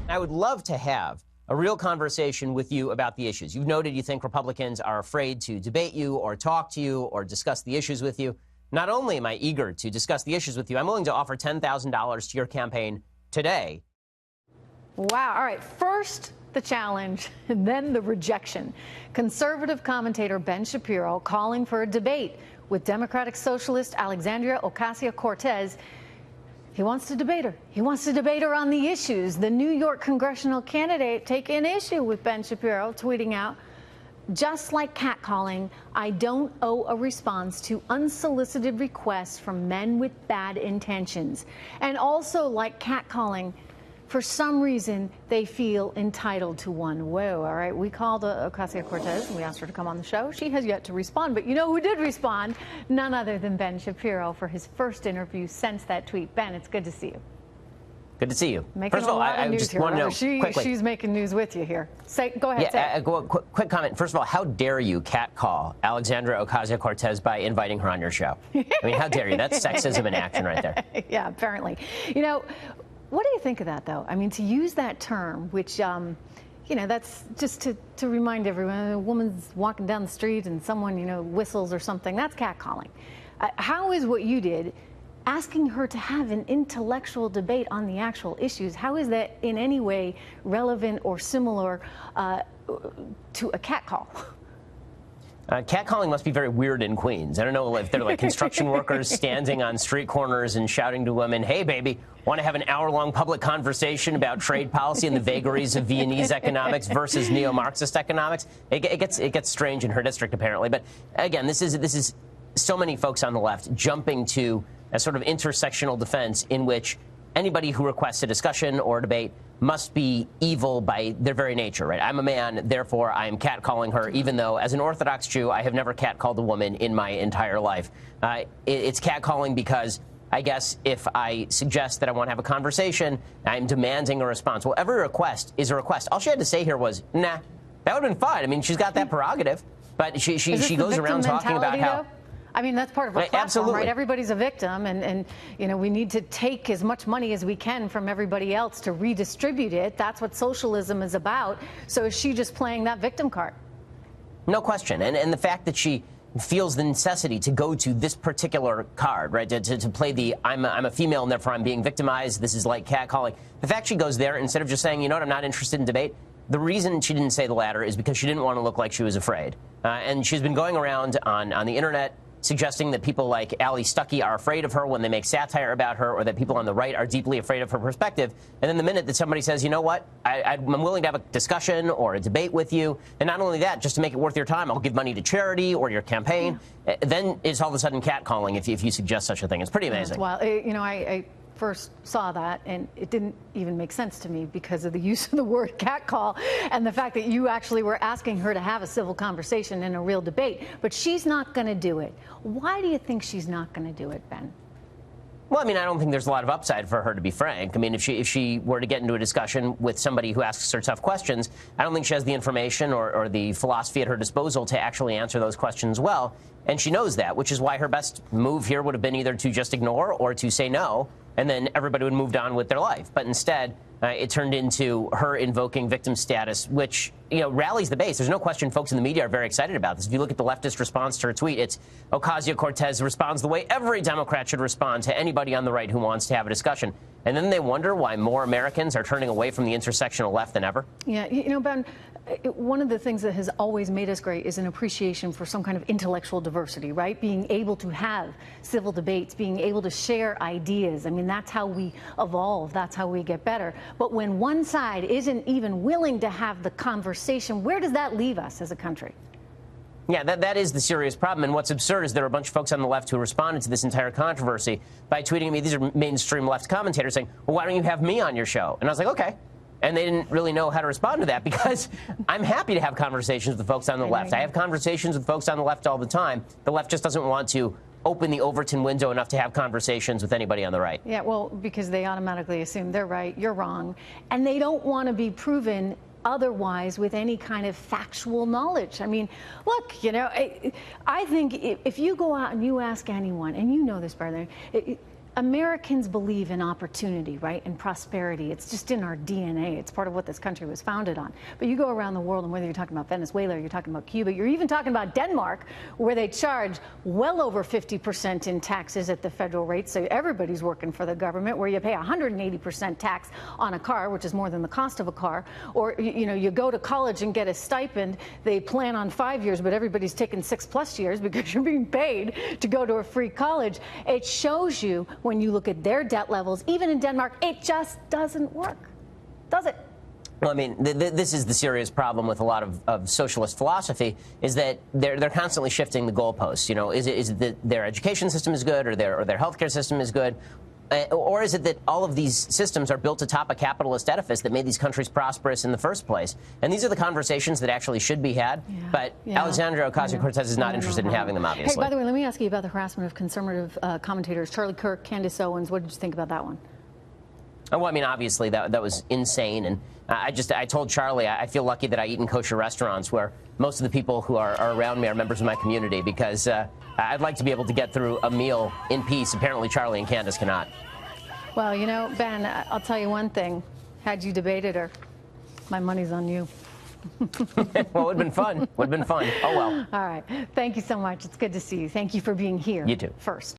I would love to have a real conversation with you about the issues. You've noted you think Republicans are afraid to debate you or talk to you or discuss the issues with you. Not only am I eager to discuss the issues with you, I'm willing to offer $10,000 to your campaign today. Wow. All right. First, the challenge, and then the rejection. Conservative commentator Ben Shapiro calling for a debate with Democratic Socialist Alexandria Ocasio-Cortez. He wants to debate her. He wants to debate her on the issues. The New York congressional candidate taking issue with Ben Shapiro, tweeting out, just like catcalling, I don't owe a response to unsolicited requests from men with bad intentions. And also, like catcalling, for some reason, they feel entitled to one. Whoa, all right. We called Ocasio-Cortez and we asked her to come on the show. She has yet to respond. But you know who did respond? None other than Ben Shapiro for his first interview since that tweet. Ben, it's good to see you. Good to see you. Making First of all, I just want to know quickly. She's making news with you here. Go ahead. Quick comment. First of all, how dare you catcall Alexandria Ocasio-Cortez by inviting her on your show? I mean, how dare you? That's sexism in action right there. Yeah, apparently. You know, what do you think of that, though? I mean, to use that term, which, you know, that's just to remind everyone, a woman's walking down the street and someone, you know, whistles or something, that's catcalling. How is what you did, asking her to have an intellectual debate on the actual issues, how is that in any way relevant or similar to a catcall? Catcalling must be very weird in Queens. I don't know if they're like construction workers standing on street corners and shouting to women, hey, baby, want to have an hour-long public conversation about trade policy and the vagaries of Viennese economics versus neo-Marxist economics? It gets strange in her district, apparently. But again, this is so many folks on the left jumping to a sort of intersectional defense in which anybody who requests a discussion or a debate must be evil by their very nature, right? I'm a man, therefore I am catcalling her, even though as an Orthodox Jew, I have never catcalled a woman in my entire life. It's catcalling because I guess if I suggest that I want to have a conversation, I'm demanding a response. Well, every request is a request. All she had to say here was, nah, that would have been fine. I mean, she's got that prerogative, but she goes around talking about how... I mean, that's part of our platform, absolutely. Right? Everybody's a victim, and you know, we need to take as much money as we can from everybody else to redistribute it. That's what socialism is about. So is she just playing that victim card? No question. And the fact that she feels the necessity to go to this particular card, right, to play the I'm a female and therefore I'm being victimized, this is like catcalling. The fact she goes there, instead of just saying, you know what, I'm not interested in debate, the reason she didn't say the latter is because she didn't want to look like she was afraid. And she's been going around on the Internet suggesting that people like Allie Stuckey are afraid of her when they make satire about her, or that people on the right are deeply afraid of her perspective. And then the minute that somebody says, you know what, I'm willing to have a discussion or a debate with you, and not only that, just to make it worth your time, I'll give money to charity or your campaign, then it's all of a sudden catcalling if you suggest such a thing. It's pretty amazing. Well, you know, I first saw that, and it didn't even make sense to me because of the use of the word catcall and the fact that you actually were asking her to have a civil conversation and a real debate. But she's not going to do it. Why do you think she's not going to do it, Ben? Well, I mean, I don't think there's a lot of upside for her, to be frank. I mean, if she were to get into a discussion with somebody who asks her tough questions, I don't think she has the information or the philosophy at her disposal to actually answer those questions well. And she knows that, which is why her best move here would have been either to just ignore or to say no, and then everybody would have moved on with their life. But instead, it turned into her invoking victim status, which, you know, rallies the base. There's no question folks in the media are very excited about this. If you look at the leftist response to her tweet, it's Ocasio-Cortez responds the way every Democrat should respond to anybody on the right who wants to have a discussion. And then they wonder why more Americans are turning away from the intersectional left than ever. Yeah, you know, Ben, one of the things that has always made us great is an appreciation for some kind of intellectual diversity, right? Being able to have civil debates, being able to share ideas. I mean, that's how we evolve. That's how we get better. But when one side isn't even willing to have the conversation, where does that leave us as a country? Yeah, that is the serious problem. And what's absurd is there are a bunch of folks on the left who responded to this entire controversy by tweeting at me. These are mainstream left commentators saying, well, why don't you have me on your show? And I was like, okay. And they didn't really know how to respond to that because I'm happy to have conversations with folks on the left. I have conversations with folks on the left all the time. The left just doesn't want to open the Overton window enough to have conversations with anybody on the right. Yeah, well, because they automatically assume they're right, you're wrong. And they don't want to be proven otherwise with any kind of factual knowledge. I mean, look, you know, I think if you go out and you ask anyone, and you know this better than Americans believe in opportunity, right, and prosperity. It's just in our DNA. It's part of what this country was founded on. But you go around the world, and whether you're talking about Venezuela, or you're talking about Cuba, you're even talking about Denmark, where they charge well over 50% in taxes at the federal rate. So everybody's working for the government, where you pay 180% tax on a car, which is more than the cost of a car. Or, you know, you go to college and get a stipend. They plan on 5 years, but everybody's taking 6+ years because you're being paid to go to a free college. It shows you, when you look at their debt levels, even in Denmark, it just doesn't work, does it? Well, I mean, this is the serious problem with a lot of socialist philosophy, is that they're constantly shifting the goalposts. You know, is it that their education system is good, or their healthcare system is good? Or is it that all of these systems are built atop a capitalist edifice that made these countries prosperous in the first place? And these are the conversations that actually should be had. Yeah. But Alexandria Ocasio-Cortez is not interested in having them, obviously. Hey, by the way, let me ask you about the harassment of conservative commentators. Charlie Kirk, Candace Owens, what did you think about that one? Well, I mean, obviously, that was insane. And I told Charlie I feel lucky that I eat in kosher restaurants where most of the people who are around me are members of my community, because I'd like to be able to get through a meal in peace. Apparently, Charlie and Candace cannot. Well, you know, Ben, I'll tell you one thing. Had you debated her, my money's on you. Well, it would have been fun. Would have been fun. Oh, well. All right. Thank you so much. It's good to see you. Thank you for being here. You too. First.